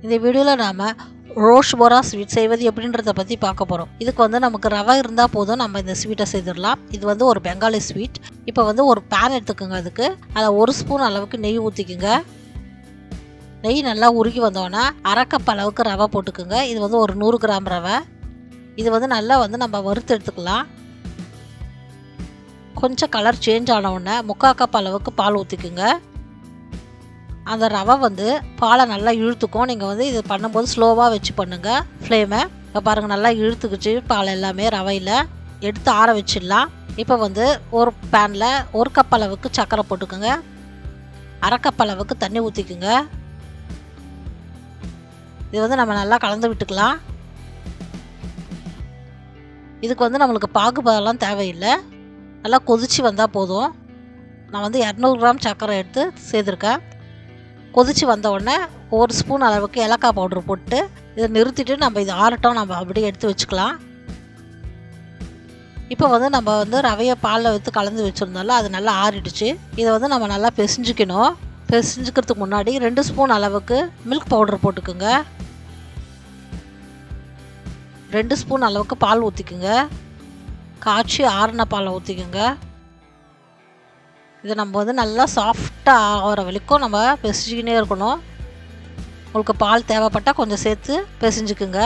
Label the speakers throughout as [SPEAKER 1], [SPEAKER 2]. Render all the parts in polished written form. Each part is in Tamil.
[SPEAKER 1] இந்த வீடியோவில் நாம் ரோஷ் போரா ஸ்வீட் செய்வது எப்படின்றத பற்றி பார்க்க போகிறோம். இதுக்கு வந்து நமக்கு ரவை இருந்தால் போதும், நம்ம இந்த ஸ்வீட்டை செய்திடலாம். இது வந்து ஒரு பெங்காலி ஸ்வீட். இப்போ வந்து ஒரு பேன் எடுத்துக்கோங்க. அதுக்கு அதில் 1 ஸ்பூன் அளவுக்கு நெய் ஊற்றிக்குங்க. நெய் நல்லா உருகி வந்தோன்னா 1/2 கப் அளவுக்கு ரவை போட்டுக்குங்க. இது வந்து ஒரு 100 கிராம் ரவை. இது வந்து நல்லா வந்து நம்ம வறுத்து எடுத்துக்கலாம். கொஞ்சம் கலர் சேஞ்ச் ஆன உடனே 3/4 கப் அளவுக்கு பால் ஊற்றிக்குங்க. அந்த ரவை வந்து பாலை நல்லா இழுத்துக்கும். நீங்கள் வந்து இது பண்ணும்போது ஸ்லோவாக வச்சு பண்ணுங்கள் ஃப்ளேமை. இப்போ பாருங்கள், நல்லா இழுத்துக்குச்சு பால் எல்லாமே ரவையில். எடுத்து ஆற வச்சிடலாம். இப்போ வந்து ஒரு பேனில் 1 கப் அளவுக்கு சர்க்கரை போட்டுக்கோங்க. 1/2 கப் அளவுக்கு தண்ணி ஊற்றிக்குங்க. இது வந்து நம்ம நல்லா கலந்து விட்டுக்கலாம். இதுக்கு வந்து நம்மளுக்கு பாகுபாதெல்லாம் தேவையில்லை, நல்லா கொதிச்சு வந்தால் போதும். நான் வந்து 200 கிராம் சர்க்கரை எடுத்து சேர்த்துருக்கேன். கொதிச்சு வந்த உடனே 1 ஸ்பூன் அளவுக்கு ஏலக்காய் பவுடர் போட்டு இதை நிறுத்திட்டு நம்ம இது ஆறட்டும், நம்ம அப்படியே எடுத்து வச்சுக்கலாம். இப்போ வந்து நம்ம வந்து ரவையை பாலில் வைத்து கலந்து வச்சுருந்தாலும் அது நல்லா ஆறிடுச்சு. இதை வந்து நம்ம நல்லா பிசைஞ்சிக்கணும். பிசைஞ்சிக்கிறதுக்கு முன்னாடி 2 ஸ்பூன் அளவுக்கு மில்க் பவுடர் போட்டுக்குங்க. 2 ஸ்பூன் அளவுக்கு பால் ஊற்றிக்குங்க. காய்ச்சி ஆறின பாலை ஊற்றிக்குங்க. இதை நம்ம வந்து நல்லா சாஃப்டாக ஆகிற வரைக்கும் நம்ம பிசைஞ்சிக்கினே இருக்கணும். உங்களுக்கு பால் தேவைப்பட்டால் கொஞ்சம் சேர்த்து பிசைஞ்சுக்குங்க.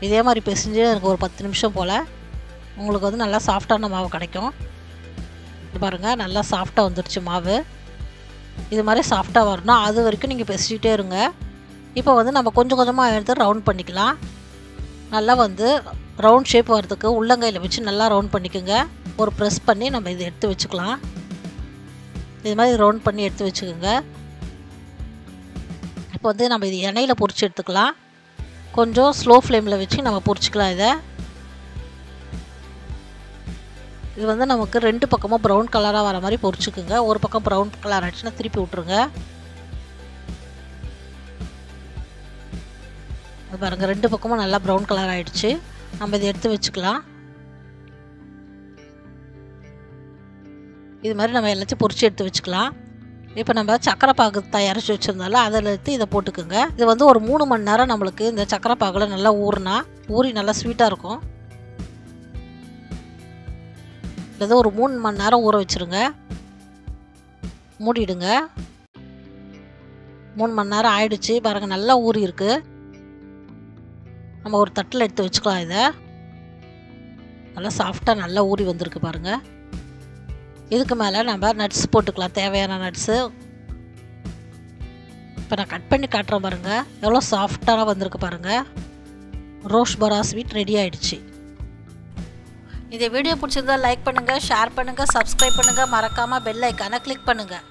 [SPEAKER 1] இதே மாதிரி பிசைஞ்சு எனக்கு ஒரு 10 நிமிஷம் போல் உங்களுக்கு வந்து நல்லா சாஃப்டான மாவு கிடைக்கும். இது பாருங்கள், நல்லா சாஃப்டாக வந்துடுச்சு மாவு. இது மாதிரி சாஃப்டாக வரணும், அது வரைக்கும் நீங்கள் பிசைஞ்சிக்கிட்டே இருங்க. இப்போ வந்து நம்ம கொஞ்சம் கொஞ்சமாக எடுத்து ரவுண்ட் பண்ணிக்கலாம். நல்லா வந்து ரவுண்ட் ஷேப் வரதுக்கு உள்ளங்கையில் வச்சு நல்லா ரவுண்ட் பண்ணிக்கோங்க. ஒரு ப்ரெஸ் பண்ணி நம்ம இதை எடுத்து வச்சுக்கலாம். இது மாதிரி ரவுண்ட் பண்ணி எடுத்து வச்சுக்கோங்க. இப்போ வந்து நம்ம இது எண்ணெயில் பொரிச்சு எடுத்துக்கலாம். கொஞ்சம் ஸ்லோ ஃப்ளேமில் வச்சு நம்ம பொரிச்சிக்கலாம். இது வந்து நமக்கு 2 பக்கமும் ப்ரௌன் கலராக வர மாதிரி பொரிச்சுக்குங்க. ஒரு பக்கம் ப்ரௌன் கலர் ஆகிடுச்சுன்னா திருப்பி விட்ருங்க. அது பாருங்கள், 2 பக்கமும் நல்லா ப்ரௌன் கலர் ஆகிடுச்சு. நம்ம இதை எடுத்து வச்சுக்கலாம். இது மாதிரி நம்ம எல்லாத்தையும் பொரிச்சு எடுத்து வச்சுக்கலாம். இப்போ நம்ம சக்கரை பாகு தயாரித்து வச்சுருந்தாலும் அதில் எடுத்து இதை போட்டுக்குங்க. இது வந்து ஒரு 3 மணி நேரம் நம்மளுக்கு இந்த சக்கரை பாகில் நல்லா ஊறி நல்லா ஸ்வீட்டாக இருக்கும். இதை ஒரு 3 மணி நேரம் ஊற வச்சுருங்க. மூடிடுங்க. 3 மணி நேரம் ஆயிடுச்சு பாருங்கள், நல்லா ஊறி இருக்குது. நம்ம ஒரு தட்டில் எடுத்து வச்சுக்கலாம். இதை நல்லா சாஃப்டாக நல்லா ஊறி வந்திருக்கு பாருங்கள். இதுக்கு மேலே நம்ம நட்ஸ் போட்டுக்கலாம், தேவையான நட்ஸு. இப்போ நான் கட் பண்ணி காட்டுறேன் பாருங்கள், எவ்வளோ சாஃப்டாக வந்திருக்கு பாருங்கள். ரோஷ் போரா ஸ்வீட் ரெடி ஆகிடுச்சு. இந்த வீடியோ பிடிச்சிருந்தா லைக் பண்ணுங்கள், ஷேர் பண்ணுங்கள், சப்ஸ்கிரைப் பண்ணுங்கள். மறக்காமல் பெல் ஐக்கானை கிளிக் பண்ணுங்கள்.